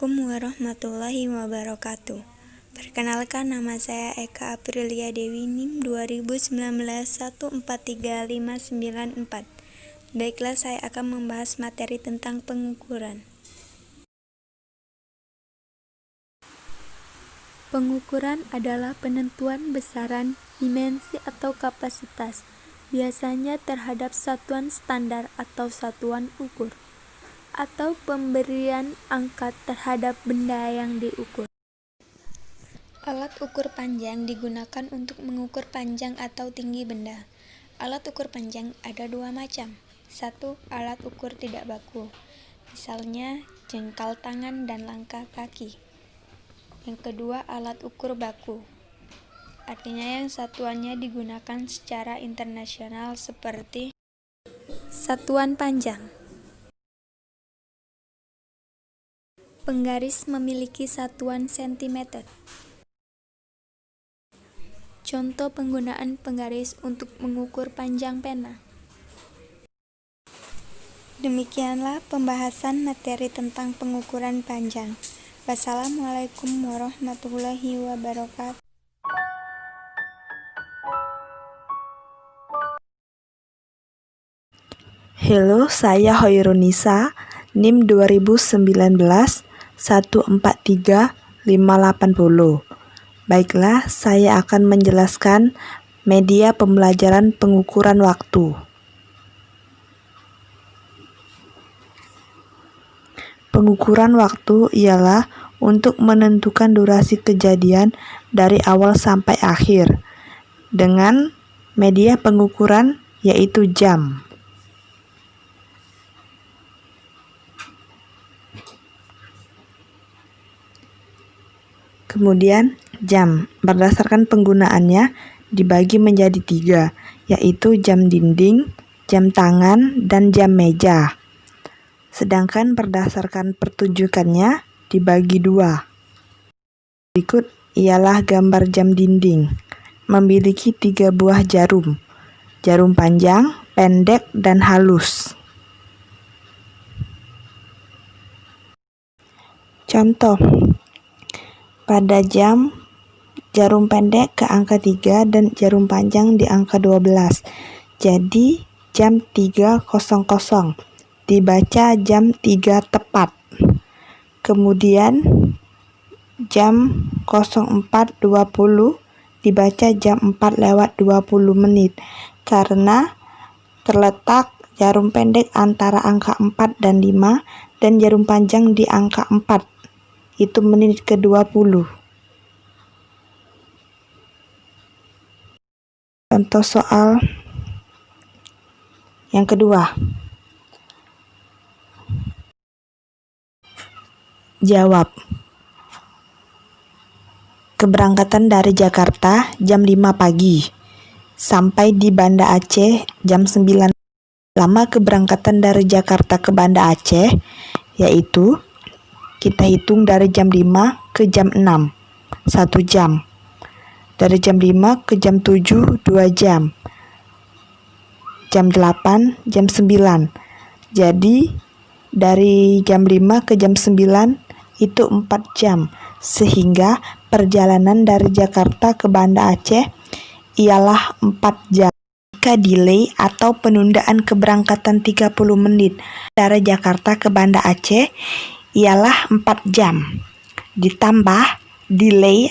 Assalamualaikum warahmatullahi wabarakatuh. Perkenalkan, nama saya Eka Aprilia Dewi, NIM 2019 1435594. Baiklah, saya akan membahas materi tentang pengukuran. Pengukuran adalah penentuan besaran, dimensi atau kapasitas, biasanya terhadap satuan standar atau satuan ukur, atau pemberian angka terhadap benda yang diukur. Alat ukur panjang digunakan untuk mengukur panjang atau tinggi benda. Alat ukur panjang ada dua macam. Satu, alat ukur tidak baku, misalnya jengkal tangan dan langkah kaki. Yang kedua, alat ukur baku, artinya yang satuannya digunakan secara internasional seperti satuan panjang. Penggaris memiliki satuan sentimeter. Contoh penggunaan penggaris untuk mengukur panjang pena. Demikianlah pembahasan materi tentang pengukuran panjang. Wassalamualaikum warahmatullahi wabarakatuh. Halo, saya Hoirunisa, NIM 2019 1435580. Baiklah, saya akan menjelaskan media pembelajaran pengukuran waktu. Pengukuran waktu ialah untuk menentukan durasi kejadian dari awal sampai akhir dengan media pengukuran yaitu jam. Kemudian jam berdasarkan penggunaannya dibagi menjadi 3, yaitu jam dinding, jam tangan, dan jam meja. Sedangkan berdasarkan pertunjukannya dibagi 2. Berikut ialah gambar jam dinding. Memiliki 3 buah jarum. Jarum panjang, pendek, dan halus. Contoh, pada jarum pendek ke angka 3 dan jarum panjang di angka 12. Jadi jam 3.00 dibaca jam 3 tepat. Kemudian jam 04.20 dibaca jam 4:20 karena terletak jarum pendek antara angka 4 dan 5 dan jarum panjang di angka 4. Itu menit ke-20. Contoh soal yang kedua. Jawab. Keberangkatan dari Jakarta jam 5 pagi. Sampai di Banda Aceh jam 9. Lama keberangkatan dari Jakarta ke Banda Aceh yaitu kita hitung dari jam 5 ke jam 6, 1 jam. Dari jam 5 ke jam 7, 2 jam. Jam 8, jam 9. Jadi, dari jam 5 ke jam 9 itu 4 jam. Sehingga perjalanan dari Jakarta ke Banda Aceh ialah 4 jam. Jika delay atau penundaan keberangkatan 30 menit dari Jakarta ke Banda Aceh ialah 4 jam. Ditambah delay,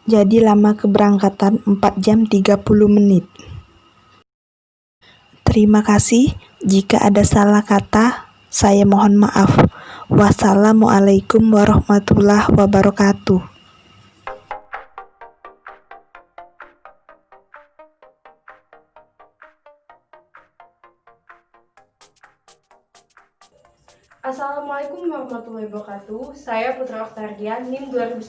jadi lama keberangkatan 4 jam 30 menit. Terima kasih. Jika ada salah kata, saya mohon maaf. Wassalamualaikum warahmatullahi wabarakatuh. Assalamualaikum warahmatullahi wabarakatuh. Saya Putra Oktardian, NIM 2019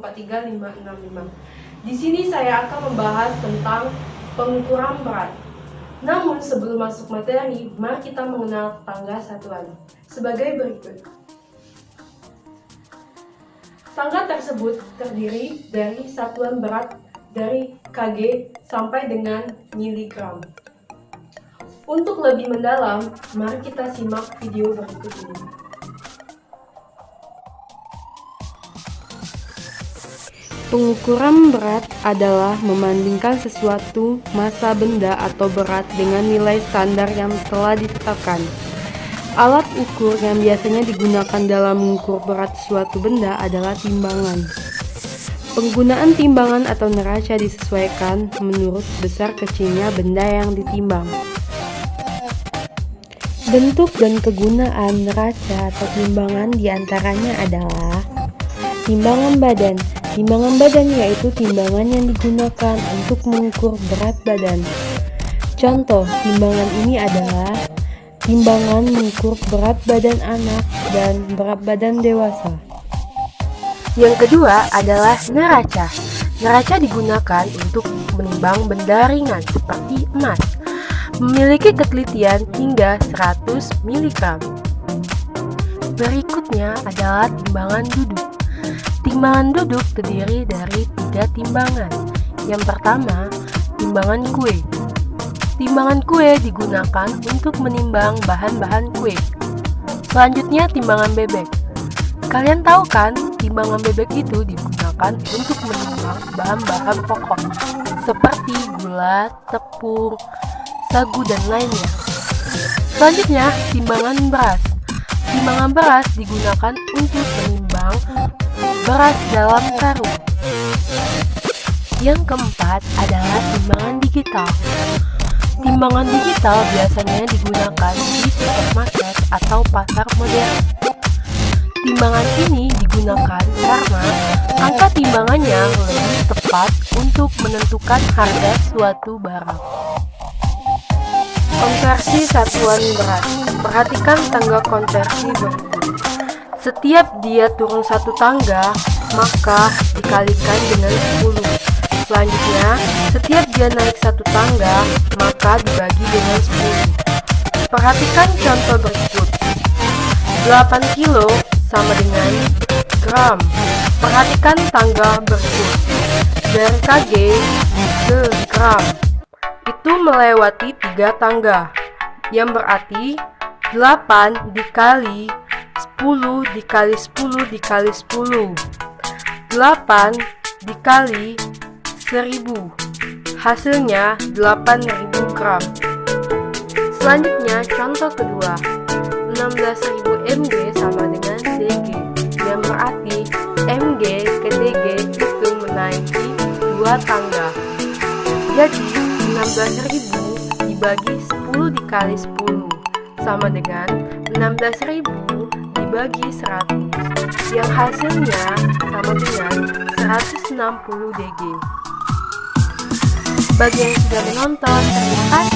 1435565. Di sini saya akan membahas tentang pengukuran berat. Namun sebelum masuk materi, mari kita mengenal tangga satuan sebagai berikut. Tangga tersebut terdiri dari satuan berat dari kg sampai dengan miligram. Untuk lebih mendalam, mari kita simak video berikut ini. Pengukuran berat adalah membandingkan sesuatu, massa, benda, atau berat dengan nilai standar yang telah ditetapkan. Alat ukur yang biasanya digunakan dalam mengukur berat suatu benda adalah timbangan. Penggunaan timbangan atau neraca disesuaikan menurut besar kecilnya benda yang ditimbang. Bentuk dan kegunaan neraca atau timbangan diantaranya adalah timbangan badan. Timbangan badan yaitu timbangan yang digunakan untuk mengukur berat badan. Contoh timbangan ini adalah timbangan mengukur berat badan anak dan berat badan dewasa. Yang kedua adalah neraca. Neraca digunakan untuk menimbang benda ringan seperti emas. Memiliki ketelitian hingga 100 mg. Berikutnya adalah timbangan duduk. Timbangan duduk terdiri dari 3 timbangan. Yang pertama, timbangan kue. Timbangan kue digunakan untuk menimbang bahan-bahan kue. Selanjutnya, timbangan bebek. Kalian tahu kan, timbangan bebek itu digunakan untuk menimbang bahan-bahan pokok seperti gula, tepung, sagu, dan lainnya. Selanjutnya, timbangan beras. Timbangan beras digunakan untuk menimbang beras dalam karung. Yang keempat adalah timbangan digital. Timbangan digital biasanya digunakan di supermarket atau pasar modern. Timbangan ini digunakan karena angka timbangannya lebih tepat untuk menentukan harga suatu barang. Konversi satuan berat. Perhatikan tangga konversi berikut. Setiap dia turun 1 tangga, maka dikalikan dengan 10. Selanjutnya, setiap dia naik 1 tangga, maka dibagi dengan 10. Perhatikan contoh berikut. 8 kilo sama dengan gram. Perhatikan tangga berikut. Dari kg ke gram. Itu melewati 3 tangga. Yang berarti 8 dikali 10 dikali 10 dikali 10. 8 dikali 1000. Hasilnya 8000 gram. Selanjutnya contoh kedua. 16.000 mg sama dengan dg. Yang berarti mg ke dg itu menaiki 2 tangga. Jadi 16.000 dibagi 10 dikali 10 sama dengan 16.000 dibagi 100, yang hasilnya sama dengan 160 dg. Bagi yang sudah menonton, terima kasih.